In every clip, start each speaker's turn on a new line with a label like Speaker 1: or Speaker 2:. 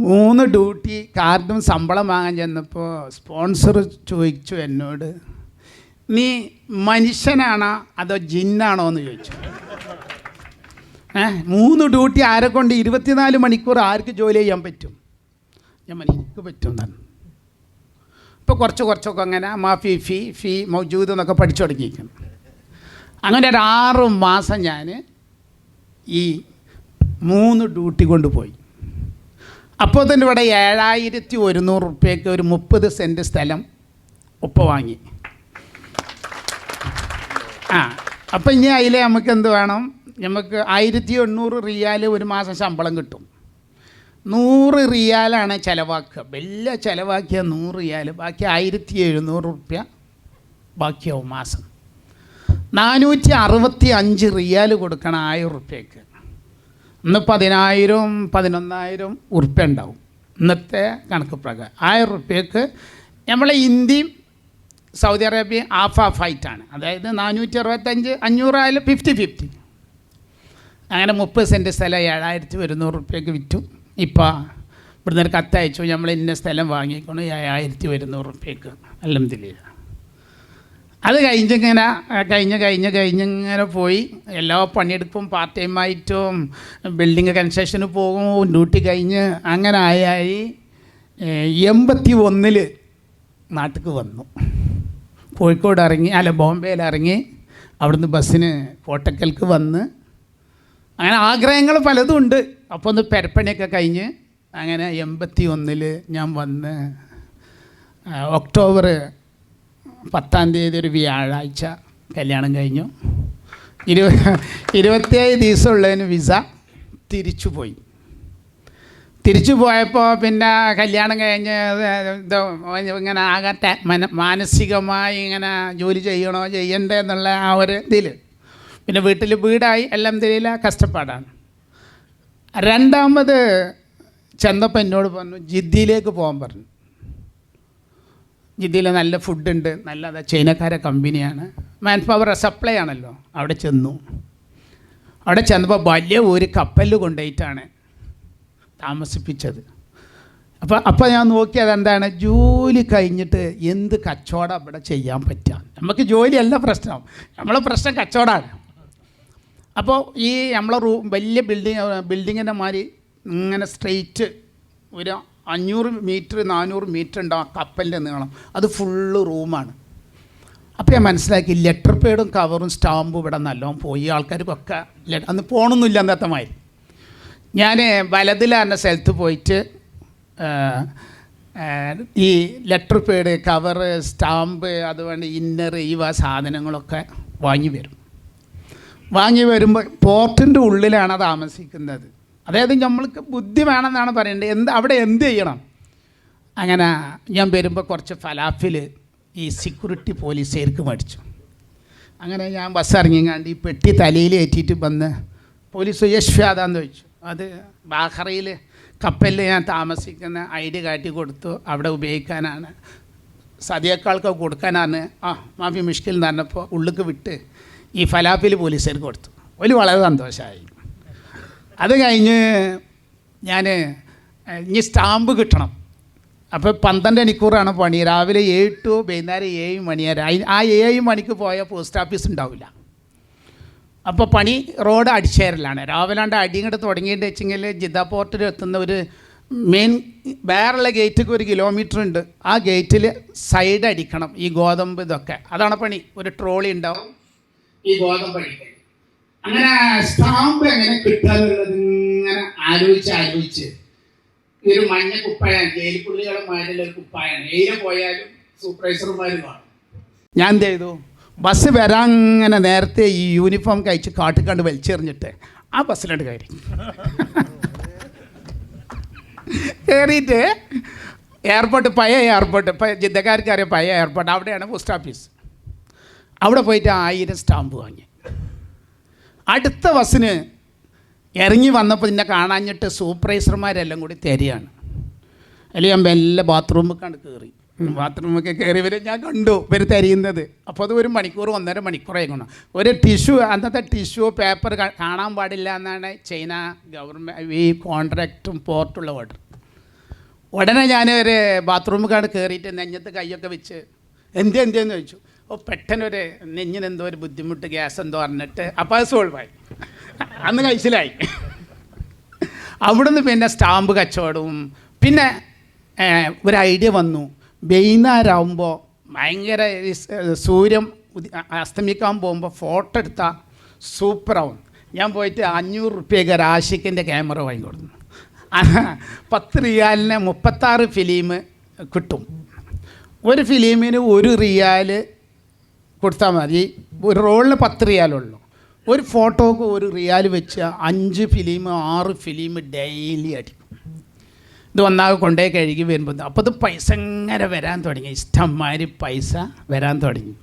Speaker 1: 3 duty കാർഡും ശമ്പളം വാങ്ങാൻ ചെന്നപ്പോൾ സ്പോൺസർ ചോദിച്ചു എന്നോട്, നീ മനുഷ്യനാണോ അതോ ജിന്നാണോ എന്ന് ചോദിച്ചു. 3 ഡ്യൂട്ടി ആരെ കൊണ്ട് 24 മണിക്കൂർ ആർക്ക് ജോലി ചെയ്യാൻ പറ്റും? ഞാൻ എനിക്ക് പറ്റും എന്നാണ്. ഇപ്പോൾ കുറച്ചൊക്കെ അങ്ങനെ മാഫി ഫീ മൗജൂദ് എന്നൊക്കെ പഠിച്ചു തുടങ്ങിയിരിക്കണം. അങ്ങനെ ഒരു 6 മാസം ഞാൻ ഈ 3 ഡ്യൂട്ടി കൊണ്ടുപോയി. അപ്പോൾ തന്നെ ഇവിടെ 7100 റുപ്യക്ക് ഒരു 30 സെൻറ്റ് സ്ഥലം ഉപ്പ വാങ്ങി. അപ്പം ഇനി അതിൽ നമുക്ക് എന്ത് വേണം? നമുക്ക് 1800 റിയാൽ ഒരു മാസം ശമ്പളം കിട്ടും. 100 റിയാലാണ് ചിലവാക്കുക. വലിയ ചിലവാക്കിയ 100 റിയാൽ, ബാക്കി 1700 റുപ്യ ബാക്കിയാവും മാസം. 465 റിയാൽ കൊടുക്കണം 1000 റുപ്യക്ക്. ഇന്ന് 10,000-11,000 ഉറുപ്പ്യ ഉണ്ടാവും ഇന്നത്തെ കണക്ക് പ്രകാരം. 1000 റുപ്യക്ക് നമ്മളെ ഇന്ത്യയും സൗദി അറേബ്യയും ആയിട്ടാണ്. അതായത് 465-500 ആയാലും 50-50. അങ്ങനെ 30 സെൻറ്റ് സ്ഥലം 7100 റുപ്യക്ക് വിറ്റു. ഇപ്പോൾ ഇവിടുന്ന് ഒരു കത്തയച്ചു, നമ്മൾ ഇന്ന സ്ഥലം വാങ്ങിക്കൊണ്ട് 7100 റുപ്യക്ക്. അൽഹംദുലില്ലാ. അത് കഴിഞ്ഞിങ്ങനെ പോയി. എല്ലാ പണിയെടുക്കും, പാർട്ട് ടൈമായിട്ടും ബിൽഡിങ് കൺസ്ട്രക്ഷന് പോകും, ഡ്യൂട്ടി കഴിഞ്ഞ് അങ്ങനെ ആയി 81 നാട്ടിലേക്ക് വന്നു. കോഴിക്കോട് ഇറങ്ങി, ബോംബെയിൽ ഇറങ്ങി, അവിടുന്ന് ബസ്സിന് കോട്ടക്കൽക്ക് വന്ന്. അങ്ങനെ ആഗ്രഹങ്ങൾ പലതും ഉണ്ട്. അപ്പോൾ ഒന്ന് പെരപ്പണിയൊക്കെ കഴിഞ്ഞ് അങ്ങനെ 81 ഞാൻ വന്ന്. ഒക്ടോബർ 10-ാം തീയതി ഒരു വ്യാഴാഴ്ച കല്യാണം കഴിഞ്ഞു. 27 ദിവസമുള്ളതിന് വിസ തിരിച്ചു പോയപ്പോൾ പിന്നെ കല്യാണം കഴിഞ്ഞ് ഇങ്ങനെ ആകട്ടെ മാനസികമായി ഇങ്ങനെ ജോലി ചെയ്യണ്ടേ എന്നുള്ള ആ ഒരു ഇതിൽ പിന്നെ വീട്ടിൽ വീടായി. അൽഹംദുലില്ലാ, കഷ്ടപ്പാടാണ്. രണ്ടാമത് ചെന്നപ്പോൾ എന്നോട് പറഞ്ഞു ജിദ്ദയിലേക്ക് പോകാൻ പറഞ്ഞു. ജിദ്ദയിൽ നല്ല ഫുഡുണ്ട്, നല്ല ചൈനക്കാരെ കമ്പനിയാണ്, മാൻ പവർ സപ്ലൈ ആണല്ലോ. അവിടെ ചെന്നപ്പോൾ വലിയ ഒരു കപ്പലിൽ കൊണ്ടുപോയിട്ടാണ് താമസിപ്പിച്ചത്. അപ്പോൾ ഞാൻ നോക്കിയത് എന്താണ്, ജോലി കഴിഞ്ഞിട്ട് എന്ത് കച്ചവടം ഇവിടെ ചെയ്യാൻ പറ്റുക? നമുക്ക് ജോലിയല്ല പ്രശ്നം, നമ്മളെ പ്രശ്നം കച്ചവടമാണ്. അപ്പോൾ ഈ നമ്മളെ വലിയ ബിൽഡിങ്ങിൻ്റെ മാതിരി ഇങ്ങനെ സ്ട്രെയിറ്റ് ഒരു 500 മീറ്റർ 400 മീറ്റർ ഉണ്ടാവും കപ്പലിൻ്റെ നീളം. അത് ഫുള്ള് റൂമാണ്. അപ്പോൾ ഞാൻ മനസ്സിലാക്കി ലെറ്റർ പേഡും കവറും സ്റ്റാമ്പും ഇവിടെ നല്ലോണം പോയി. ആൾക്കാർക്കൊക്കെ അന്ന് പോകണമെന്നില്ല അന്നത്തെ മാതിരി. ഞാൻ വലതിലാറിൻ്റെ സ്ഥലത്ത് പോയിട്ട് ഈ ലെറ്റർ പേഡ്, കവറ്, സ്റ്റാമ്പ്, അതുകൊണ്ട് ഇന്നർ ഈ സാധനങ്ങളൊക്കെ വാങ്ങി വരുമ്പോൾ പോർട്ടിൻ്റെ ഉള്ളിലാണ് താമസിക്കുന്നത്. അതായത് നമ്മൾക്ക് ബുദ്ധി വേണമെന്നാണ് പറയേണ്ടത്. അവിടെ എന്ത് ചെയ്യണം? അങ്ങനെ ഞാൻ വരുമ്പോൾ കുറച്ച് ഫലാഫിൽ ഈ സെക്യൂരിറ്റി പോലീസുകാർക്ക് മേടിച്ചു. അങ്ങനെ ഞാൻ ബസ് ഇറങ്ങിങ്ങാണ്ട് ഈ പെട്ടി തലയിൽ ഏറ്റിയിട്ട് വന്ന് പോലീസ് യശ്വാദാന്ന് ചോദിച്ചു. അത് ബാഹ്റയിൽ കപ്പലിൽ ഞാൻ താമസിക്കുന്ന ID കാട്ടി കൊടുത്തു. അവിടെ ഉപയോഗിക്കാനാണ്, സതിയേക്കാൾക്ക് കൊടുക്കാനാണ്. മാഫി മുഷ്കിൽ എന്ന് പറഞ്ഞപ്പോൾ ഉള്ളിലേക്ക് വിട്ട് ഈ ഫലാഫിൽ പോലീസുകാർക്ക് കൊടുത്തു. വളരെ സന്തോഷമായി. അത് കഴിഞ്ഞ് ഞാൻ ഇനി സ്റ്റാമ്പ് കിട്ടണം. അപ്പോൾ 12 മണിക്കൂറാണ് പണി. രാവിലെ 7 to വൈകുന്നേരം 7 മണി വരെ. ആ 7 മണിക്ക് പോയാൽ പോസ്റ്റ് ഓഫീസ് ഉണ്ടാവില്ല. അപ്പോൾ പണി റോഡ് അടിച്ചേരലാണ്. രാവിലെ അടി ഇങ്ങോട്ട് തുടങ്ങിയിട്ട് വെച്ചെങ്കിൽ ജിദ്ദ പോർട്ടിൽ എത്തുന്ന ഒരു മെയിൻ വേറെയുള്ള ഗേറ്റിക്ക് 1 കിലോമീറ്റർ ഉണ്ട്. ആ ഗേറ്റിൽ സൈഡ് അടിക്കണം ഈ ഗോതമ്പ് ഇതൊക്കെ. അതാണ് പണി. ഒരു ട്രോളി ഉണ്ടാവും ഈ ഗോതമ്പ് അടിക്കാൻ. അങ്ങനെ സ്റ്റാമ്പ് എങ്ങനെ കിട്ടാനുള്ളത് ഇങ്ങനെ ആലോചിച്ച് ഒരു മഞ്ഞ കുപ്പായാണ്, ജയിൽപ്പുള്ളികളെ മാറ്റുള്ള ഒരു കുപ്പായാണ്. എയിലെ പോയാലും സൂപ്പർവൈസർമാരും കാണും. ഞാൻ എന്ത് ചെയ്തു, ബസ് വരാൻ അങ്ങനെ നേരത്തെ ഈ യൂണിഫോം കഴിച്ച് കാട്ടിക്കണ്ട് വലിച്ചെറിഞ്ഞിട്ട് ആ ബസ്സിലോട്ട് കയറിയിട്ട് എയർപോർട്ട്, പഴയ എയർപോർട്ട്, ഇപ്പോൾ ജിദ്ദക്കാർക്ക് അറിയാം പഴയ എയർപോർട്ട്, അവിടെയാണ് പോസ്റ്റ് ഓഫീസ്. അവിടെ പോയിട്ട് 1000 സ്റ്റാമ്പ് വാങ്ങി. അടുത്ത ബസ്സിന് ഇറങ്ങി വന്നപ്പോൾ എന്നെ കാണാഞ്ഞിട്ട് സൂപ്പർവൈസർമാരെല്ലാം കൂടി തരികയാണ്. അല്ലെങ്കിൽ ഞാൻ മെല്ലെ ബാത്റൂമിൽ കയറി. ബാത്റൂമൊക്കെ കയറി വരെ ഞാൻ കണ്ടു ഇവർ തരിയുന്നത്. അപ്പോൾ അത് 1 മണിക്കൂർ 1.5 മണിക്കൂറായിക്കണം. ഒരു ടിഷ്യൂ, അന്നത്തെ ടിഷ്യൂ പേപ്പർ കാണാൻ പാടില്ല എന്നാണ് ചൈന ഗവൺമെൻറ് ഈ കോൺട്രാക്റ്റും പോർട്ടുള്ള ഓർഡർ. ഉടനെ ഞാൻ ഒരു ബാത്റൂമിൽ കയറിയിട്ട് നെഞ്ഞത്ത് കൈയൊക്കെ വെച്ച് എന്തെന്ന് ചോദിച്ചു. പെട്ടെന്നൊരു നെഞ്ഞിനെന്തോ ഒരു ബുദ്ധിമുട്ട്, ഗ്യാസ് എന്തോ പറഞ്ഞിട്ട് അപ്പോൾ അത് സോൾവായി. അന്ന് കഴിച്ചിലായി. അവിടുന്ന് പിന്നെ സ്റ്റാമ്പ് കച്ചവടവും. പിന്നെ ഒരു ഐഡിയ വന്നു, വൈകുന്നേരമാകുമ്പോൾ ഭയങ്കര സൂര്യൻ അസ്തമിക്കാൻ പോകുമ്പോൾ ഫോട്ടോ എടുത്താൽ സൂപ്പറാവും. ഞാൻ പോയിട്ട് 500 റുപ്യക്ക് രാശിക്കിൻ്റെ ക്യാമറ വാങ്ങിക്കൊടുന്നു. 10 റിയാലിന് 36 ഫിലിം കിട്ടും. ഒരു ഫിലിമിന് 1 റിയാൽ കൊടുത്താൽ മതി. ഒരു റോളിന് 10 റിയാലുള്ളൂ. ഒരു ഫോട്ടോക്ക് 1 റിയാൽ വെച്ച് 5 ഫിലിം 6 ഫിലിം ഡെയിലി അടിക്കും. ഇത് ഒന്നാകെ കൊണ്ടുപോയി കഴുകി വരുമ്പോൾ അപ്പോൾ ഇത് പൈസ ഇങ്ങനെ വരാൻ തുടങ്ങി, ഇഷ്ടംമാതിരി പൈസ വരാൻ തുടങ്ങി.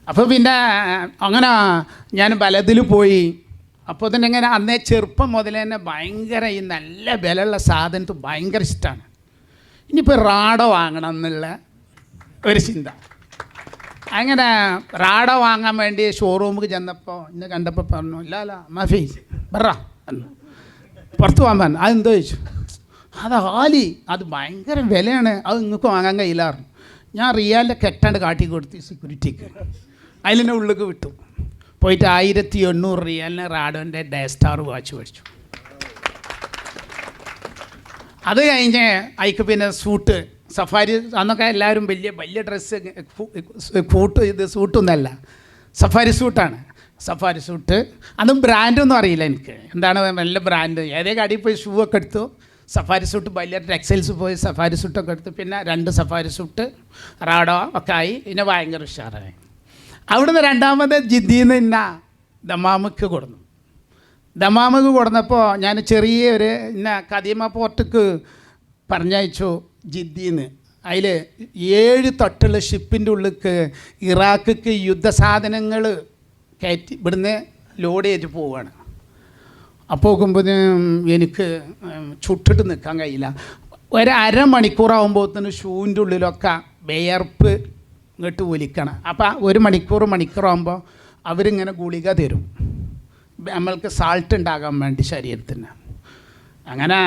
Speaker 1: അപ്പോൾ പിന്നെ അങ്ങനെ ഞാൻ ബലത്തിൽ പോയി. അപ്പോൾ തന്നെ ഇങ്ങനെ അന്നേ ചെറുപ്പം മുതൽ തന്നെ ഭയങ്കര ഈ നല്ല വിലയുള്ള സാധനത്ത് ഭയങ്കര ഇഷ്ടമാണ്. ഇനിയിപ്പോൾ റാഡോ വാങ്ങണം എന്നുള്ള ഒരു ചിന്ത. അങ്ങനെ റാഡോ വാങ്ങാൻ വേണ്ടി ഷോറൂമിൽ ചെന്നപ്പോൾ എന്നെ കണ്ടപ്പോൾ പറഞ്ഞു, ഇല്ല മാഫി ബറ പുറത്ത് പോകാൻ പറഞ്ഞു. അതെന്തോ ചോദിച്ചു. അത് ആലി, അത് ഭയങ്കര വിലയാണ്, അത് നിങ്ങൾക്ക് വാങ്ങാൻ കഴിയില്ലായിരുന്നു. ഞാൻ റിയാലിൻ്റെ കെട്ടാണ്ട് കാട്ടി കൊടുത്ത് സെക്യൂരിറ്റിക്ക്, അതിലെന്നെ ഉള്ളിലേക്ക് വിട്ടു. പോയിട്ട് 1800 റിയാലിന് റാഡോൻ്റെ ഡേസ്റ്റാർ വാച്ച് മേടിച്ചു. അത് കഴിഞ്ഞ് അതിക്ക് പിന്നെ സൂട്ട്, സഫാരി, അന്നൊക്കെ എല്ലാവരും വലിയ ഡ്രസ്സ് സൂട്ടൊന്നുമല്ല, സഫാരി സൂട്ടാണ്. സഫാരി സൂട്ട് അതും ബ്രാൻഡൊന്നും അറിയില്ല എനിക്ക്, എന്താണ് നല്ല ബ്രാൻഡ്. ഏതേ കടയിൽ പോയി ഷൂ ഒക്കെ എടുത്തു. സഫാരി സൂട്ട് വലിയ ടെക്സ്റ്റൈൽസ് പോയി സഫാരി സൂട്ടൊക്കെ എടുത്തു. പിന്നെ 2 സഫാരി സൂട്ട് റാഡോ ഒക്കെ ആയി. പിന്നെ ഭയങ്കര ഉഷാറായി. അവിടുന്ന് രണ്ടാമത് ജിദ്ദിന്ന് ഇന്ന ദമാമുക്ക് കൊടുന്നു. ദമാമുക്ക് കൊടുന്നപ്പോൾ ഞാൻ ചെറിയൊരു ഇന്ന കദീമ പോർട്ടിക്ക് പറഞ്ഞയച്ചു ജിദ്ദിന്ന്. അതിൽ 7 തട്ടുള്ള ഷിപ്പിൻ്റെ ഉള്ളിലേക്ക് ഇറാഖിക്ക് യുദ്ധസാധനങ്ങൾ കയറ്റി ഇവിടുന്ന് ലോഡ് ചെയ്തിട്ട് പോവുകയാണ്. അപ്പോൾ നോക്കുമ്പോൾ എനിക്ക് ചുട്ടിട്ട് നിൽക്കാൻ കഴിയില്ല. 1.5 മണിക്കൂറാകുമ്പോഴത്തേന് ഷൂവിൻ്റെ ഉള്ളിലൊക്കെ വിയർപ്പ് ഇങ്ങോട്ട് ഒലിക്കണം. അപ്പോൾ 1 മണിക്കൂറാകുമ്പോൾ അവരിങ്ങനെ ഗുളിക തരും നമ്മൾക്ക് സാൾട്ട് ഉണ്ടാകാൻ വേണ്ടി ശരീരത്തിന്. അങ്ങനെ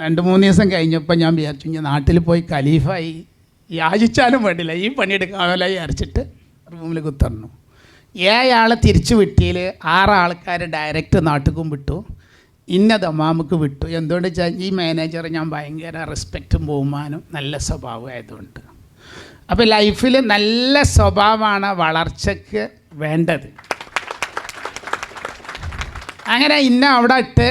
Speaker 1: 2-3 ദിവസം കഴിഞ്ഞപ്പോൾ ഞാൻ വിചാരിച്ചു ഞാൻ നാട്ടിൽ പോയി ഖലീഫായി യാചിച്ചാലും വേണ്ടില്ല, ഈ പണിയെടുക്കാമല്ല വിചാരിച്ചിട്ട് റൂമിൽ കുത്തറന്നു. 7 ആളെ തിരിച്ചു വിട്ടിയിൽ 6 ആൾക്കാർ ഡയറക്റ്റ് നാട്ടിലും വിട്ടു, ഇന്ന ദമാമുക്ക് വിട്ടു. എന്തുകൊണ്ട് വെച്ചാൽ ഈ മാനേജർ ഞാൻ ഭയങ്കര റെസ്പെക്റ്റും ബഹുമാനം നല്ല സ്വഭാവമായതുകൊണ്ട്. അപ്പോൾ ലൈഫിൽ നല്ല സ്വഭാവമാണ് വളർച്ചയ്ക്ക് വേണ്ടത്. അങ്ങനെ ഇന്ന അവിടെ ഇട്ട്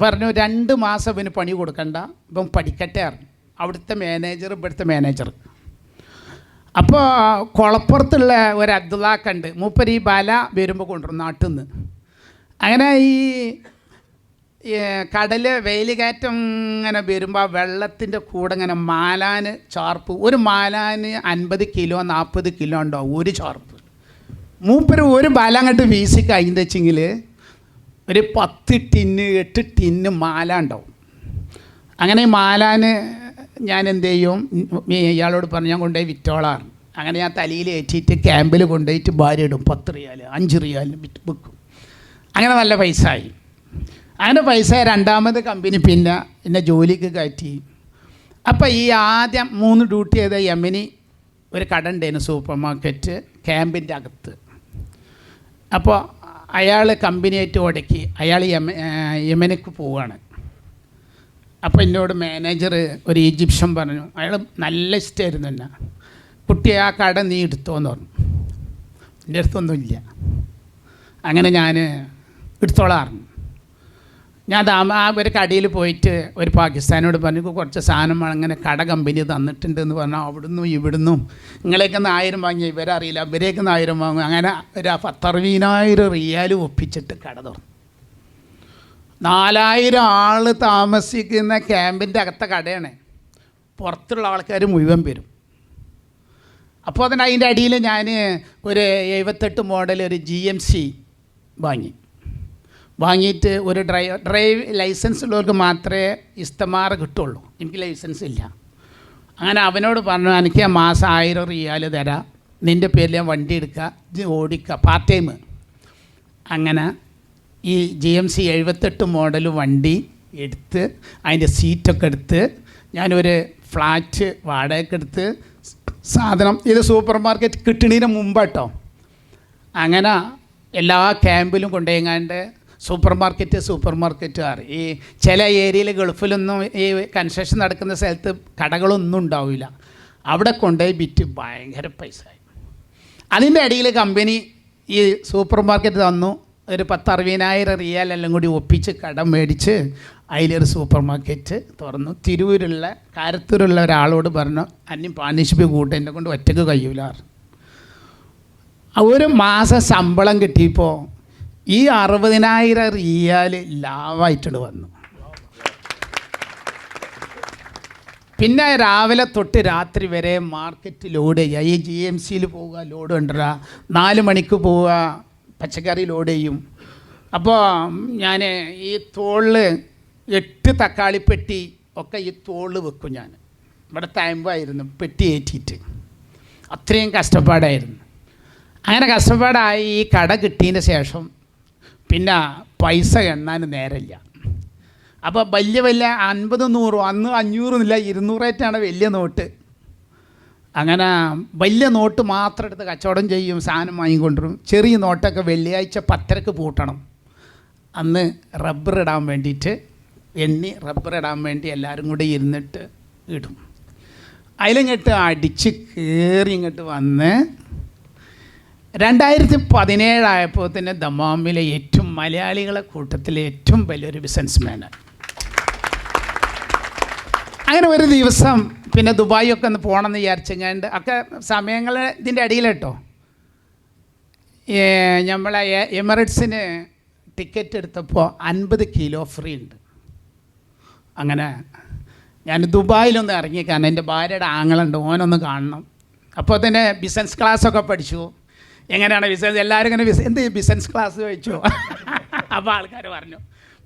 Speaker 1: പറഞ്ഞു 2 മാസം ഇവന് പണി കൊടുക്കണ്ട, ഇപ്പം പഠിക്കട്ടെ അറിഞ്ഞു അവിടുത്തെ മാനേജർ, ഇവിടുത്തെ മാനേജർ. അപ്പോൾ കുളപ്പുറത്തുള്ള ഒരു അബ്ദുള്ളാക്കുണ്ട്, മൂപ്പര് ഈ ബല വരുമ്പോൾ കൊണ്ടുവരും നാട്ടിൽ നിന്ന്. അങ്ങനെ ഈ കടൽ വെയിൽ കയറ്റം ഇങ്ങനെ വരുമ്പോൾ വെള്ളത്തിൻ്റെ കൂടെ ഇങ്ങനെ മാലാന് ചാർപ്പ്, ഒരു മാലാന് 50 കിലോ 40 കിലോ ഉണ്ടാവും ഒരു ചാർപ്പ്. മൂപ്പര് ഒരു ബല അങ്ങോട്ട് വീശി കഴിഞ്ഞെന്ന് വെച്ചെങ്കിൽ ഒരു 10 ടിന്ന് 8 ടിന്ന് മാല ഉണ്ടാവും. അങ്ങനെ ഈ മാലാന് ഞാൻ എന്ത് ചെയ്യും, ഇയാളോട് പറഞ്ഞ് ഞാൻ കൊണ്ടുപോയി വിറ്റോളാണ്. അങ്ങനെ ഞാൻ തലയിൽ ഏറ്റിയിട്ട് ക്യാമ്പിൽ കൊണ്ടുപോയിട്ട് ഭാര്യ ഇടും. 10 റിയാൽ 5 റിയാലിന് വിൽക്കും. അങ്ങനെ നല്ല പൈസ ആയി. അങ്ങനെ പൈസ രണ്ടാമത് കമ്പനി പിന്നെ എന്നെ ജോലിക്ക് കയറ്റി. അപ്പോൾ ഈ ആദ്യം 3 ഡ്യൂട്ടി ചെയ്ത യമനി ഒരു കട ഉണ്ടായിരുന്നു, സൂപ്പർ മാർക്കറ്റ് ക്യാമ്പിൻ്റെ അകത്ത്. അപ്പോൾ അയാൾ കമ്പനിയായിട്ട് ഉടക്കി, അയാൾ യമനിക്ക് പോവുകയാണ്. അപ്പോൾ എന്നോട് മാനേജർ ഒരു ഈജിപ്ഷ്യൻ പറഞ്ഞു, അയാൾ നല്ല ഇഷ്ടമായിരുന്നു എന്നെ, കുട്ടി ആ കട നീ എടുത്തോന്ന് പറഞ്ഞു. എൻ്റെ അടുത്തൊന്നുമില്ല. അങ്ങനെ ഞാൻ എടുത്തോളാറുണ്ട്. ഞാൻ ആ ഒരു കടയിൽ പോയിട്ട് ഒരു പാകിസ്ഥാനോട് പറഞ്ഞു കുറച്ച് സാധനം അങ്ങനെ കട കമ്പനി തന്നിട്ടുണ്ടെന്ന് പറഞ്ഞാൽ അവിടുന്നും ഇവിടുന്നും നിങ്ങളേക്ക് 1000 വാങ്ങി, ഇവരറിയില്ല, ഇവരേക്ക് 1000 വാങ്ങും. അങ്ങനെ ഒരു 10-60,000 റിയാൽ ഒപ്പിച്ചിട്ട് കട തുറന്നു. 4000 ആൾ താമസിക്കുന്ന ക്യാമ്പിൻ്റെ അകത്തെ കടയാണ്. പുറത്തുള്ള ആൾക്കാർ മുഴുവൻ വരും. അപ്പോൾ അതിൻ്റെ അടിയിൽ ഞാൻ ഒരു 78 മോഡൽ ഒരു GMC വാങ്ങി. വാങ്ങിയിട്ട് ഒരു ഡ്രൈവ് ലൈസൻസ് ഉള്ളവർക്ക് മാത്രമേ ഇസ്തമാർ കിട്ടുള്ളൂ. എനിക്ക് ലൈസൻസ് ഇല്ല. അങ്ങനെ അവനോട് പറഞ്ഞു, എനിക്ക് മാസം 1000 റിയാൽ തരാം, നിൻ്റെ പേരിൽ ഞാൻ വണ്ടി എടുക്കുക, ഇത് ഓടിക്കുക, പാർട്ട് ടൈം. അങ്ങനെ ഈ GMC 78 മോഡൽ വണ്ടി എടുത്ത് അതിൻ്റെ സീറ്റൊക്കെ എടുത്ത് ഞാനൊരു ഫ്ലാറ്റ് വാടകയ്ക്ക് എടുത്ത് സാധനം, ഇത് സൂപ്പർ മാർക്കറ്റ് കിട്ടണതിന് മുമ്പാട്ടോ, അങ്ങനെ എല്ലാ ക്യാമ്പിലും കൊണ്ടുപോയിങ്ങാണ്ട് സൂപ്പർ മാർക്കറ്റുകാർ ഈ ചില ഏരിയയിൽ ഗൾഫിലൊന്നും ഈ കൺസ്ട്രക്ഷൻ നടക്കുന്ന സ്ഥലത്ത് കടകളൊന്നും ഉണ്ടാവില്ല, അവിടെ കൊണ്ടുപോയി വിറ്റ് ഭയങ്കര പൈസയായി. അതിൻ്റെ ഇടയിൽ കമ്പനി ഈ സൂപ്പർ മാർക്കറ്റ് തന്നു, ഒരു 10-60,000 റിയാൽ എല്ലാം കൂടി ഒപ്പിച്ച് കടം മേടിച്ച് അതിലൊരു സൂപ്പർ മാർക്കറ്റ് തുറന്നു. തിരൂരുള്ള കാരത്തൂരുള്ള ഒരാളോട് പറഞ്ഞു, അന്യം പാർട്ണർഷിപ്പ് കൂട്ട്, എന്നെ കൊണ്ട് ഒറ്റയ്ക്ക് കഴിയൂല. ഒരു മാസം ശമ്പളം കിട്ടിയപ്പോൾ ഈ 60,000 റിയാൽ ലാഭമായിട്ടുണ്ട് വന്നു. പിന്നെ രാവിലെ തൊട്ട് രാത്രി വരെ മാർക്കറ്റ് ലോഡ് ചെയ്യുക, ഈ GMCയിൽ പോവുക, ലോഡ് കൊണ്ടുവരിക, 4 മണിക്ക് പോവുക, പച്ചക്കറി ലോഡ് ചെയ്യും. അപ്പോൾ ഞാൻ ഈ തോളിൽ 8 തക്കാളിപ്പെട്ടി ഒക്കെ ഈ തോളിൽ വെക്കും. ഞാൻ ഇവിടെ തയമ്പായിരുന്നു പെട്ടി ഏറ്റിയിട്ട്, അത്രയും കഷ്ടപ്പാടായിരുന്നു. അങ്ങനെ കഷ്ടപ്പാടായി ഈ കട കിട്ടിയതിന് ശേഷം പിന്നെ പൈസ എണ്ണാൻ നേരമില്ല. അപ്പോൾ വലിയ 50, 100, അന്ന് 500 ഇല്ല, 200 വലിയ നോട്ട്. അങ്ങനെ വലിയ നോട്ട് മാത്രം എടുത്ത് കച്ചവടം ചെയ്യും, സാധനം വാങ്ങിക്കൊണ്ടിരും. ചെറിയ നോട്ടൊക്കെ വെള്ളിയാഴ്ച 10:30 പൂട്ടണം. അന്ന് റബ്ബർ ഇടാൻ വേണ്ടിയിട്ട് റബ്ബർ ഇടാൻ വേണ്ടി എല്ലാവരും കൂടി ഇരുന്നിട്ട് ഇടും. അതിലിങ്ങോട്ട് അടിച്ച് കയറി ഇങ്ങോട്ട് വന്ന് 2017 ആയപ്പോൾ തന്നെ ദമാമിലെ ഏറ്റവും മലയാളികളെ കൂട്ടത്തിലെ ഏറ്റവും വലിയൊരു ബിസിനസ്മാനാണ്. അങ്ങനെ ഒരു ദിവസം പിന്നെ ദുബായൊക്കെ ഒന്ന് പോകണമെന്ന് വിചാരിച്ചെങ്ങാണ്ട് ഒക്കെ സമയങ്ങൾ ഇതിൻ്റെ ഇടയിൽ കേട്ടോ, നമ്മളെ എമിറേറ്റ്സിന് ടിക്കറ്റ് എടുത്തപ്പോൾ 50 കിലോ ഫ്രീ ഉണ്ട്. അങ്ങനെ ഞാൻ ദുബായിലൊന്ന് ഇറങ്ങി, കാരണം എൻ്റെ ഭാര്യയുടെ ആങ്ങളുണ്ട്, ഓനൊന്ന് കാണണം. അപ്പോൾ തന്നെ ബിസിനസ് ക്ലാസ്സൊക്കെ പഠിച്ചു. എങ്ങനെയാണ് ബിസിനസ്, എല്ലാവരും ഇങ്ങനെ എന്ത് ബിസിനസ് ക്ലാസ് ചോദിച്ചു. അപ്പോൾ ആൾക്കാർ പറഞ്ഞു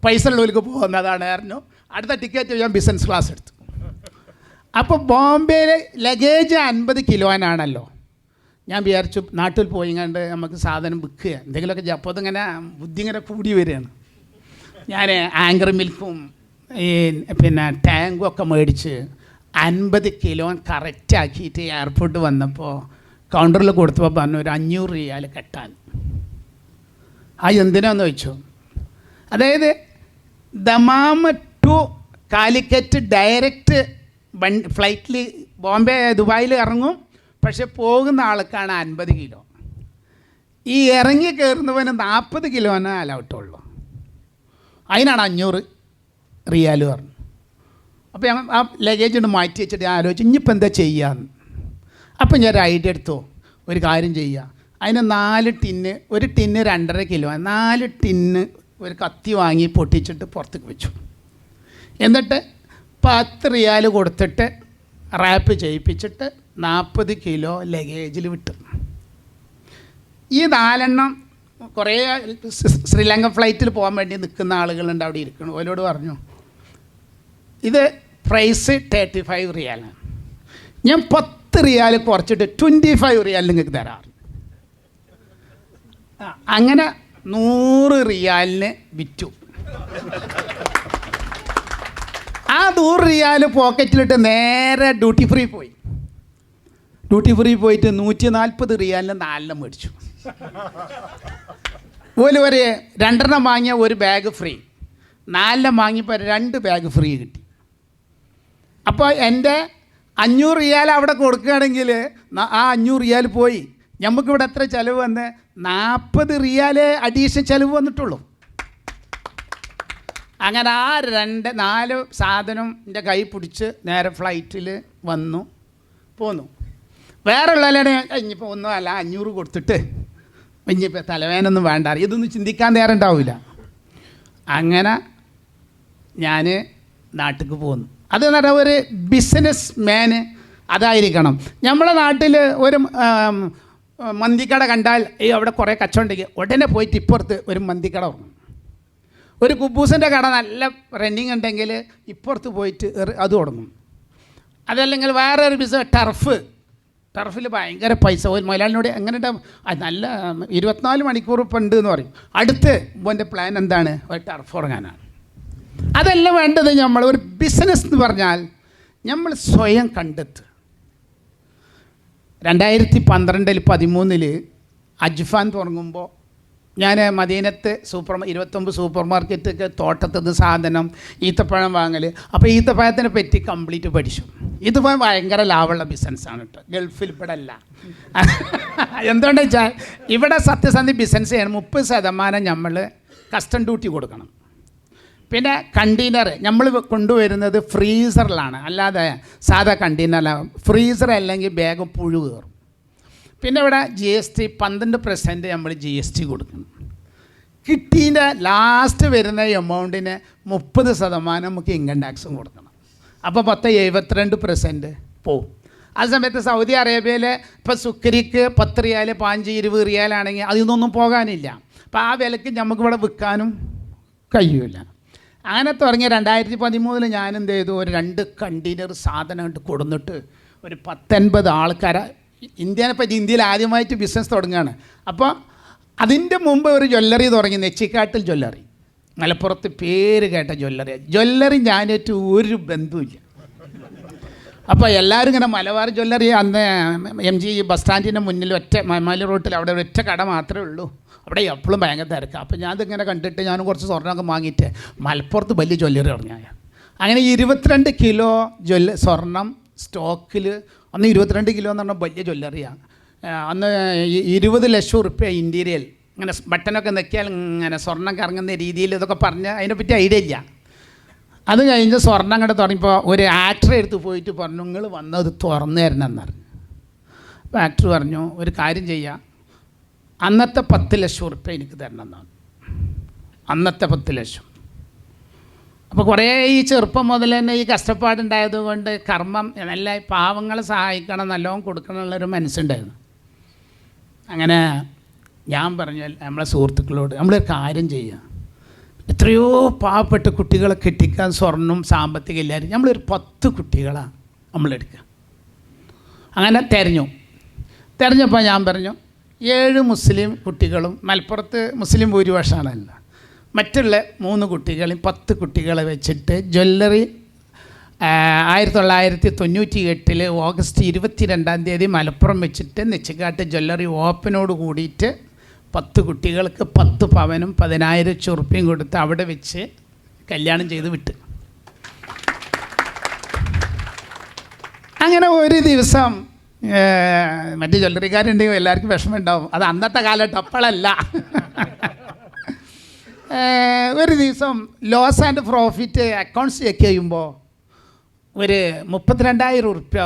Speaker 1: പൈസ ഉള്ളവർക്ക് പോകുന്നതാണ് പറഞ്ഞു. അടുത്ത ടിക്കറ്റ് ഞാൻ ബിസിനസ് ക്ലാസ് എടുത്തു. അപ്പോൾ ബോംബെയിൽ ലഗേജ് 50 കിലോനാണല്ലോ. ഞാൻ വിചാരിച്ചു നാട്ടിൽ പോയി കണ്ട് നമുക്ക് സാധനം വിൽക്കുക എന്തെങ്കിലുമൊക്കെ. അപ്പോൾ അതിങ്ങനെ ബുദ്ധി ഇങ്ങനെ കൂടി വരികയാണ്. ഞാൻ ആങ്കർ മിൽക്കും ഈ പിന്നെ ടാങ്കും ഒക്കെ മേടിച്ച് 50 കിലോ കറക്റ്റാക്കിയിട്ട് എയർപോർട്ട് വന്നപ്പോൾ കൗണ്ടറിൽ കൊടുത്തപ്പോൾ പറഞ്ഞു ഒരു 500 റിയാൽ കെട്ടാൻ. എന്തിനാന്ന് ചോദിച്ചു. അതായത് ദമാം ടു കാലിക്കറ്റ് ഡയറക്റ്റ് ഫ്ലൈറ്റിൽ ബോംബെ ദുബായിൽ ഇറങ്ങും, പക്ഷെ പോകുന്ന ആൾക്കാണ് 50 കിലോ. ഈ ഇറങ്ങി കയറുന്നവന് 40 കിലോന് അലൗട്ടുള്ളൂ. അതിനാണ് 500 റിയാൽ പറഞ്ഞു. അപ്പോൾ ഞാൻ ആ ലഗേജ് കൊണ്ട് മാറ്റി വെച്ചിട്ട് ഞാൻ ആലോചിച്ചു ഇനിയിപ്പോൾ എന്താ ചെയ്യാമെന്ന്. അപ്പം ഞാൻ ഒരു ഐഡിയ എടുത്തു, ഒരു കാര്യം ചെയ്യുക, അതിന് 4 ടിന്ന്, ഒരു ടിന്ന് 2.5 കിലോ, 4 ടിന്ന് ഒരു കത്തി വാങ്ങി പൊട്ടിച്ചിട്ട് പുറത്തേക്ക് വെച്ചു. എന്നിട്ട് 10 റിയാൽ കൊടുത്തിട്ട് റാപ്പ് ചെയ്യിപ്പിച്ചിട്ട് 40 കിലോ ലഗേജിൽ വിട്ടു. ഈ 4 എണ്ണം കുറേ ശ്രീലങ്ക ഫ്ലൈറ്റിൽ പോകാൻ വേണ്ടി നിൽക്കുന്ന ആളുകളുണ്ട് അവിടെ ഇരിക്കണം. അവരോട് പറഞ്ഞു ഇത് പ്രൈസ് 35 റിയാലാണ്, ഞാൻ 10 റിയാൽ കുറച്ചിട്ട് 25 റിയാൽ നിങ്ങൾക്ക് തരാറ്. അങ്ങനെ 100 റിയാലിന് വിറ്റു. ആ 100 റിയാൽ പോക്കറ്റിലിട്ട് നേരെ ഡ്യൂട്ടി ഫ്രീ പോയി. ഡ്യൂട്ടി ഫ്രീ പോയിട്ട് 140 റിയാലിന് 4 മേടിച്ചു. ഒരു 2 വാങ്ങിയ ഒരു ബാഗ് ഫ്രീ, 4 വാങ്ങിയപ്പോൾ 2 ബാഗ് ഫ്രീ കിട്ടി. അപ്പോൾ എൻ്റെ 500 റിയാൽ അവിടെ കൊടുക്കുകയാണെങ്കിൽ ആ 500 റിയാൽ പോയി. നമുക്കിവിടെ എത്ര ചിലവ് വന്ന് 40 റിയാലേ അഡീഷണൽ ചിലവ് വന്നിട്ടുള്ളൂ. അങ്ങനെ ആ 4 സാധനം എൻ്റെ കൈ പിടിച്ച് നേരെ ഫ്ലൈറ്റിൽ വന്നു പോന്നു. വേറെ ഉള്ളവരുടെ ഇനിയിപ്പോൾ ഒന്നും അല്ല 500 കൊടുത്തിട്ട് ഇനിയിപ്പോൾ തലവേനൊന്നും വേണ്ട, ഇതൊന്നും ചിന്തിക്കാൻ നേരം ഉണ്ടാവില്ല. അങ്ങനെ ഞാൻ നാട്ടിലേക്ക് പോന്നു. അതെന്ന് പറഞ്ഞാൽ ഒരു ബിസിനസ് മാന് അതായിരിക്കണം. നമ്മളെ നാട്ടിൽ ഒരു മന്തിക്കട കണ്ടാൽ അവിടെ കുറേ കച്ചവടം ഉണ്ടെങ്കിൽ ഉടനെ പോയിട്ട് ഇപ്പുറത്ത് ഒരു മന്തിക്കട തുടങ്ങും. ഒരു കുബൂസിൻ്റെ കട നല്ല റണ്ണിങ് ഉണ്ടെങ്കിൽ ഇപ്പുറത്ത് പോയിട്ട് അത് തുടങ്ങും. അതല്ലെങ്കിൽ വേറെ ഒരു ബിസിനസ് ടർഫിൽ ഭയങ്കര പൈസ. ഒരു മലയാളിനോട് എങ്ങനെ നല്ല 24 മണിക്കൂർ ഇപ്പം ഉണ്ട് എന്ന് പറയും. അടുത്ത് എൻ്റെ പ്ലാൻ എന്താണ്? ഒരു ടർഫ് തുടങ്ങാനാണ്. അതല്ല വേണ്ടത്. നമ്മൾ ഒരു ബിസിനസ് എന്ന് പറഞ്ഞാൽ നമ്മൾ സ്വയം കണ്ടെത്തുക. 2012-13 അജ്ഫാൻ തുടങ്ങുമ്പോൾ ഞാൻ മദീനത്ത് 29 സൂപ്പർ മാർക്കറ്റൊക്കെ തോട്ടത്തിൽ നിന്ന് സാധനം ഈത്തപ്പഴം വാങ്ങൽ. അപ്പോൾ ഈത്തപ്പഴത്തിനെ പറ്റി കംപ്ലീറ്റ് പഠിച്ചു. ഈത്തപ്പഴം ഭയങ്കര ലാഭമുള്ള ബിസിനസ്സാണ് കേട്ടോ. ഗൾഫിൽ ഇവിടെ അല്ല. എന്തുകൊണ്ടെന്ന് വെച്ചാൽ ഇവിടെ സത്യസന്ധി ബിസിനസ് ചെയ്യണം. 30% നമ്മൾ കസ്റ്റം ഡ്യൂട്ടി കൊടുക്കണം. പിന്നെ കണ്ടെയ്നർ നമ്മൾ കൊണ്ടുവരുന്നത് ഫ്രീസറിലാണ്, അല്ലാതെ സാധാ കണ്ടെയ്നറിലാണ്. ഫ്രീസർ അല്ലെങ്കിൽ ബാഗ് പുഴു കയറും. പിന്നെ ഇവിടെ GST 12% നമ്മൾ GST കൊടുക്കണം. കിട്ടീൻ്റെ ലാസ്റ്റ് വരുന്ന എമൗണ്ടിന് 30% നമുക്ക് ഇൻകം ടാക്സും കൊടുക്കണം. അപ്പോൾ 72% പോവും. ആ സമയത്ത് സൗദി അറേബ്യയിൽ ഇപ്പോൾ സുക്കരിക്ക് 10 റിയാൽ 15-20 റിയാലാണെങ്കിൽ അതിൽ പോകാനില്ല. അപ്പോൾ ആ വിലക്ക് നമുക്കിവിടെ വിൽക്കാനും കഴിയില്ല. അങ്ങനെ തുടങ്ങിയ 2013 ഞാൻ എന്ത് ചെയ്തു, ഒരു 2 കണ്ടെയ്നർ സാധനം കൊടുന്നിട്ട് ഒരു 10-50 ആൾക്കാരെ ഇന്ത്യയിൽ ആദ്യമായിട്ട് ബിസിനസ് തുടങ്ങുകയാണ്. അപ്പോൾ അതിൻ്റെ മുമ്പ് ഒരു ജ്വല്ലറി തുടങ്ങി, നെച്ചിക്കാട്ടിൽ ജ്വല്ലറി, മലപ്പുറത്ത് പേര് കേട്ട ജ്വല്ലറി ഞാനേറ്റ് ഒരു ബന്ധുവില്ല. അപ്പോൾ എല്ലാവരും ഇങ്ങനെ മലബാർ ജ്വല്ലറി, അന്ന് MG ബസ് സ്റ്റാൻഡിൻ്റെ മുന്നിൽ മമാലി റോട്ടിൽ അവിടെ ഒറ്റ കട മാത്രമേ ഉള്ളൂ. അവിടെ എപ്പോഴും ഭയങ്കര തിരക്കാണ്. അപ്പോൾ ഞാനിതിങ്ങനെ കണ്ടിട്ട് ഞാനും കുറച്ച് സ്വർണ്ണമൊക്കെ വാങ്ങിയിട്ട് മലപ്പുറത്ത് വലിയ ജ്വല്ലറി തുടങ്ങിയ. അങ്ങനെ 22 കിലോ സ്വർണം സ്റ്റോക്കിൽ. അന്ന് 22 കിലോ എന്ന് പറഞ്ഞാൽ വലിയ ജ്വല്ലറിയാണ്. അന്ന് 20 ലക്ഷം റുപ്യ ഇൻറ്റീരിയൽ. ഇങ്ങനെ ബട്ടനൊക്കെ നെക്കിയാൽ ഇങ്ങനെ സ്വർണ്ണം കറങ്ങുന്ന രീതിയിൽ ഇതൊക്കെ പറഞ്ഞ് അതിനെപ്പറ്റി ഐഡിയ ഇല്ല. അത് കഴിഞ്ഞ് സ്വർണ്ണം കണ്ട് തുടങ്ങിയപ്പോൾ ഒരു ആക്ടർ എടുത്ത് പോയിട്ട് പറഞ്ഞു, നിങ്ങൾ വന്നത് തുറന്നു തരണമെന്ന് പറഞ്ഞു. അപ്പോൾ ആക്ടർ പറഞ്ഞു, ഒരു കാര്യം ചെയ്യാം, അന്നത്തെ 10 ലക്ഷം റുപ്യ എനിക്ക് തരണം എന്നാണ്. അന്നത്തെ 10 ലക്ഷം. അപ്പോൾ കുറേ ഈ ചെറുപ്പം മുതൽ തന്നെ ഈ കഷ്ടപ്പാടുണ്ടായത് കൊണ്ട് കർമ്മം നല്ല പാവങ്ങളെ സഹായിക്കണം, നല്ലോണം കൊടുക്കണം എന്നുള്ളൊരു മനസ്സുണ്ടായിരുന്നു. അങ്ങനെ ഞാൻ പറഞ്ഞു നമ്മളെ സുഹൃത്തുക്കളോട്, നമ്മളൊരു കാര്യം ചെയ്യുക, എത്രയോ പാവപ്പെട്ട കുട്ടികളെ കെട്ടിക്കാൻ സ്വർണ്ണം സാമ്പത്തികം ഇല്ലായിരുന്നു, നമ്മളൊരു 10 കുട്ടികളാണ് നമ്മളെടുക്കുക. അങ്ങനെ തിരഞ്ഞപ്പോൾ ഞാൻ പറഞ്ഞു 7 മുസ്ലിം കുട്ടികളും, മലപ്പുറത്ത് മുസ്ലിം ഭൂരിപക്ഷമാണല്ല, മറ്റുള്ള 3 കുട്ടികളെയും 10 കുട്ടികളെ വെച്ചിട്ട് ജ്വല്ലറി 1998 ഓഗസ്റ്റ് 22 മലപ്പുറം വെച്ചിട്ട് നെച്ചിക്കാട്ട് ജ്വല്ലറി ഓപ്പനോട് കൂടിയിട്ട് 10 കുട്ടികൾക്ക് 10 പവനും 10,000 ഉറുപ്പിയും കൊടുത്ത് അവിടെ വെച്ച് കല്യാണം ചെയ്ത് വിട്ട്. അങ്ങനെ ഒരു ദിവസം മറ്റ് ജ്വല്ലറിക്കാരുണ്ടെങ്കിൽ എല്ലാവർക്കും വിഷമം ഉണ്ടാവും, അത് അന്നത്തെ കാലത്ത് അപ്പോഴല്ല. ഒരു ദിവസം loss and profit accounts check ചെയ്യുമ്പോൾ ഒരു 32,000 ഉറുപ്യ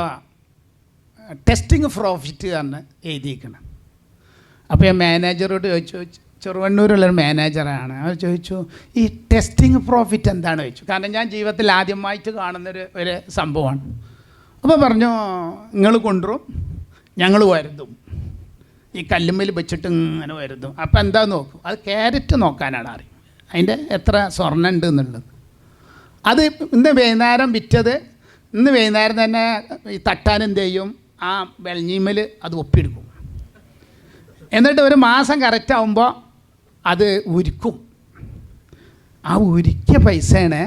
Speaker 1: ടെസ്റ്റിംഗ് പ്രോഫിറ്റ് ആണ് എഴുതിയിരിക്കണം. അപ്പോൾ ഞാൻ മാനേജറോട് ചോദിച്ചു, ചെറുവണ്ണൂരുള്ളൊരു മാനേജറാണ്, അവർ ചോദിച്ചു ഈ ടെസ്റ്റിംഗ് പ്രോഫിറ്റ് എന്താണ് ചോദിച്ചു. കാരണം ഞാൻ ജീവിതത്തിൽ ആദ്യമായിട്ട് കാണുന്നൊരു സംഭവമാണ്. അപ്പോൾ പറഞ്ഞു, നിങ്ങൾ കൊണ്ടുവരും, ഞങ്ങൾ വരുതും, ഈ കല്ലുമ്മൽ വെച്ചിട്ട് ഇങ്ങനെ വരുതും. അപ്പോൾ എന്താ നോക്കും, അത് ക്യാരറ്റ് നോക്കാനാണ് അറിയും, അതിൻ്റെ എത്ര സ്വർണ്ണം ഉണ്ട് എന്നുള്ളത്. അത് ഇന്ന് വൈകുന്നേരം വിറ്റത് ഇന്ന് വൈകുന്നേരം തന്നെ ഈ തട്ടാൻ എന്ത് ചെയ്യും, ആ വെളഞ്ഞിമ്മൽ അത് ഒപ്പിയെടുക്കും. എന്നിട്ട് ഒരു മാസം കറക്റ്റ് ആകുമ്പോൾ അത് ഉരുക്കും. ആ ഉരുക്കിയ പൈസയാണ്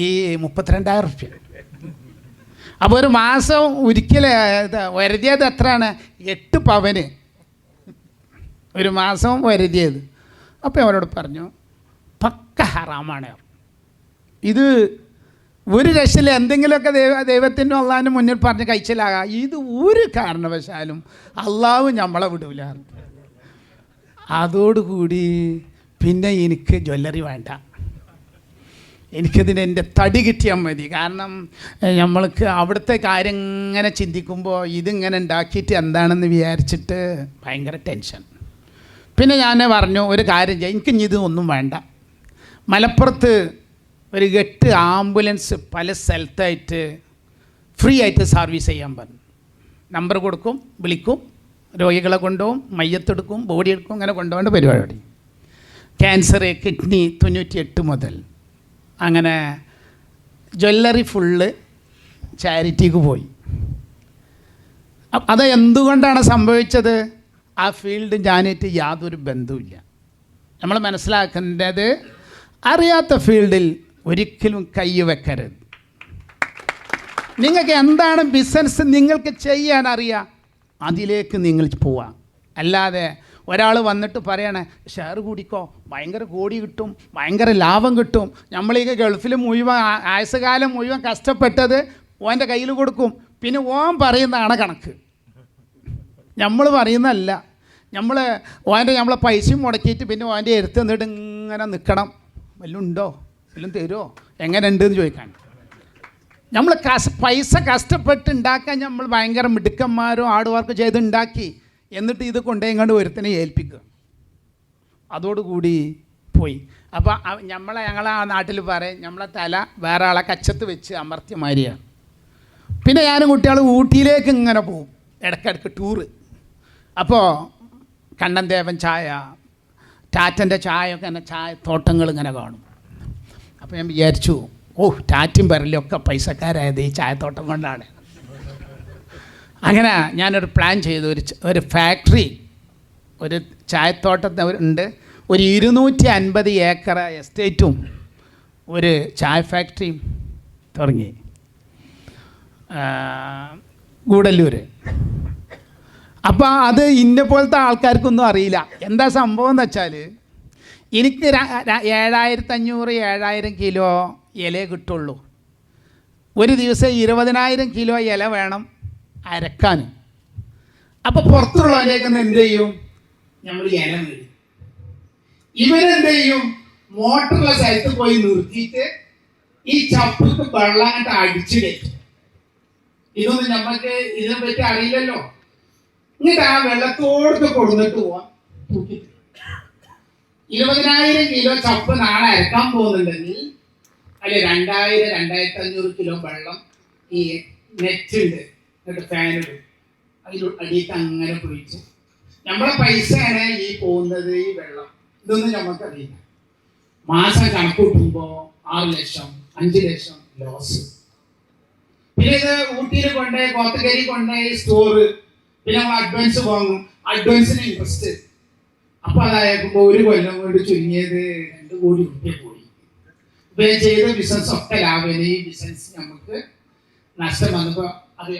Speaker 1: ഈ 32,000 ഉറുപ്യ. അപ്പോൾ ഒരു മാസം ഒരിക്കൽ വരുതിയത് എത്രയാണ്, 8 പവന് ഒരു മാസം വരുതിയത്. അപ്പോൾ അവരോട് പറഞ്ഞു, പക്ക ഹറാമാണ്, ഇത് ഒരു രക്ഷയിൽ എന്തെങ്കിലുമൊക്കെ ദൈവത്തിനും അള്ളാഹിനും മുന്നിൽ പറഞ്ഞ് കഴിച്ചിലാകാം, ഇത് ഒരു കാരണവശാലും അള്ളാഹു നമ്മളെ വിടൂല. അതോടുകൂടി പിന്നെ എനിക്ക് ജ്വല്ലറി വേണ്ട, എനിക്കതിന് എൻ്റെ തടി കിട്ടിയാൽ മതി. കാരണം നമ്മൾക്ക് അവിടുത്തെ കാര്യം ഇങ്ങനെ ചിന്തിക്കുമ്പോൾ ഇതിങ്ങനെ ഉണ്ടാക്കിയിട്ട് എന്താണെന്ന് വിചാരിച്ചിട്ട് ഭയങ്കര ടെൻഷൻ. പിന്നെ ഞാൻ പറഞ്ഞു, ഒരു കാര്യം ചെയ്യാം, എനിക്ക് ഇനി ഇതൊന്നും വേണ്ട, മലപ്പുറത്ത് ഒരു 8 ആംബുലൻസ് പല സ്ഥലത്തായിട്ട് ഫ്രീ ആയിട്ട് സർവീസ് ചെയ്യാൻ പറഞ്ഞു. നമ്പർ കൊടുക്കും, വിളിക്കും, രോഗികളെ കൊണ്ടുപോകും, മയ്യത്തെടുക്കും, ബോഡി എടുക്കും, അങ്ങനെ കൊണ്ടുപോകേണ്ട പരിപാടി. ക്യാൻസർ, കിഡ്നി 98 മുതൽ. അങ്ങനെ ജ്വല്ലറി ഫുള്ള് ചാരിറ്റിക്ക് പോയി. അത് എന്തുകൊണ്ടാണ് സംഭവിച്ചത്? ആ ഫീൽഡ് ഞാനായിട്ട് യാതൊരു ബന്ധവുമില്ല. നമ്മൾ മനസ്സിലാക്കേണ്ടത്, അറിയാത്ത ഫീൽഡിൽ ഒരിക്കലും കൈ വെക്കരുത്. നിങ്ങൾക്ക് എന്താണ് ബിസിനസ് നിങ്ങൾക്ക് ചെയ്യാൻ അറിയാം, അതിലേക്ക് നിങ്ങൾ പോവാം. അല്ലാതെ ഒരാൾ വന്നിട്ട് പറയണേ ഷെയർ കൂടിക്കോ, ഭയങ്കര കോടി കിട്ടും, ഭയങ്കര ലാഭം കിട്ടും, നമ്മളീ ഗൾഫിൽ മുഴുവൻ ആയുസ്സുകാലം മുഴുവൻ കഷ്ടപ്പെട്ടത് ഓൻ്റെ കയ്യിൽ കൊടുക്കും, പിന്നെ ഓൻ പറയുന്നതാണ് കണക്ക്, നമ്മൾ പറയുന്നതല്ല. നമ്മളെ പൈസയും മുടക്കിയിട്ട് പിന്നെ ഓൻ്റെ എടുത്ത് നിന്നിട്ട് ഇങ്ങനെ നിൽക്കണം, വല്ലതും ഉണ്ടോ, വല്ലതും തരുമോ, എങ്ങനെ ഉണ്ടെന്ന് ചോദിക്കാൻ. നമ്മൾ പൈസ കഷ്ടപ്പെട്ട് ഉണ്ടാക്കാൻ നമ്മൾ ഭയങ്കര മിടുക്കന്മാരോ ഹാർഡ് വർക്ക് ചെയ്ത് ഉണ്ടാക്കി, എന്നിട്ട് ഇത് കൊണ്ടുപോയിങ്ങാണ്ട് ഒരുത്തിനെ ഏൽപ്പിക്കുക, അതോടുകൂടി പോയി. അപ്പോൾ ഞങ്ങളെ ആ നാട്ടിൽ പറയും, നമ്മളെ തല വേറെ ആളെ കച്ചത്ത് വെച്ച് അമർത്തിയ മാതിരിയാണ്. പിന്നെ ഞാനും കുട്ടികൾ ഊട്ടിയിലേക്ക് ഇങ്ങനെ പോവും ഇടയ്ക്കിടയ്ക്ക് ടൂറ്. അപ്പോൾ കണ്ണൻദേവൻ ചായ, ടാറ്റൻ്റെ ചായയൊക്കെ തന്നെ ചായ തോട്ടങ്ങൾ ഇങ്ങനെ കാണും. അപ്പോൾ ഞാൻ വിചാരിച്ചു, ടാറ്റും പെരലൊക്കെ പൈസക്കാരായത് ഈ ചായത്തോട്ടം കൊണ്ടാണ്. അങ്ങനെ ഞാനൊരു പ്ലാൻ ചെയ്തു, ഒരു ഫാക്ടറി, ഒരു ചായത്തോട്ടം ഉണ്ട്, ഒരു 250 ഏക്കർ എസ്റ്റേറ്റും ഒരു ചായ ഫാക്ടറിയും തുടങ്ങി ഗൂഡല്ലൂർ. അപ്പോൾ അത് ഇന്നെ പോലത്തെ ആൾക്കാർക്കൊന്നും അറിയില്ല. എന്താ സംഭവം എന്ന് വെച്ചാൽ, എനിക്ക് 7500-7000 കിലോ ഇല കിട്ടുള്ളൂ. ഒരു ദിവസം 20,000 കിലോ ഇല വേണം അരക്കാൻ. അപ്പോൾ പുറത്തുള്ളവരേക്ക് എന്ത് ചെയ്യും, നമ്മൾ ഇല നേടും. ഇവരെന്ത് ചെയ്യും, മോട്ടറുള്ള സ്ഥലത്ത് പോയി നിർത്തിയിട്ട് ഈ ചപ്പിട്ട് വെള്ളം അങ്ങോട്ട് അടിച്ചു കയറ്റും. ഇതൊന്നും നമുക്ക് ഇതിനെ പറ്റി അറിയില്ലല്ലോ. എന്നിട്ട് ആ വെള്ളത്തോടൊക്കെ കൊടുത്തിട്ട് പോവാം. 20,000 കിലോ ചപ്പ് നാളെ അരക്കാൻ പോകുന്നുണ്ടെങ്കിൽ അല്ലെ 2000-2500 കിലോ വെള്ളം ഈ നെറ്റ് ഉണ്ട്, എന്നിട്ട് ഫാനിടും, അതിൽ അടിയിട്ട് അങ്ങനെ പൊഴിച്ച് നമ്മളെ പൈസയാണ് ഈ പോകുന്നത്, ഈ വെള്ളം. ഇതൊന്നും നമുക്കറിയില്ല. മാസം കണക്ക് കൂട്ടുമ്പോൾ 6 ലക്ഷം 5 ലക്ഷം ലോസ്. പിന്നെ ഇത് ഊട്ടിയിൽ കൊണ്ടുപോയി കോത്തക്കരി കൊണ്ടുപോയി സ്റ്റോറ്, പിന്നെ നമ്മൾ അഡ്വാൻസ് വാങ്ങും, അഡ്വാൻസിന് ഇൻട്രസ്റ്റ്. അപ്പോൾ അതായപ്പോൾ 1 കൊല്ലം കൊണ്ട് ചുരുങ്ങിയത് 2 കോടി രൂപ പോയി. ഇപ്പം ചെയ്ത ബിസിനസ് ഒക്കെ ലാഭം. ഈ ബിസിനസ് നമുക്ക് നഷ്ടം വന്നപ്പോൾ അത്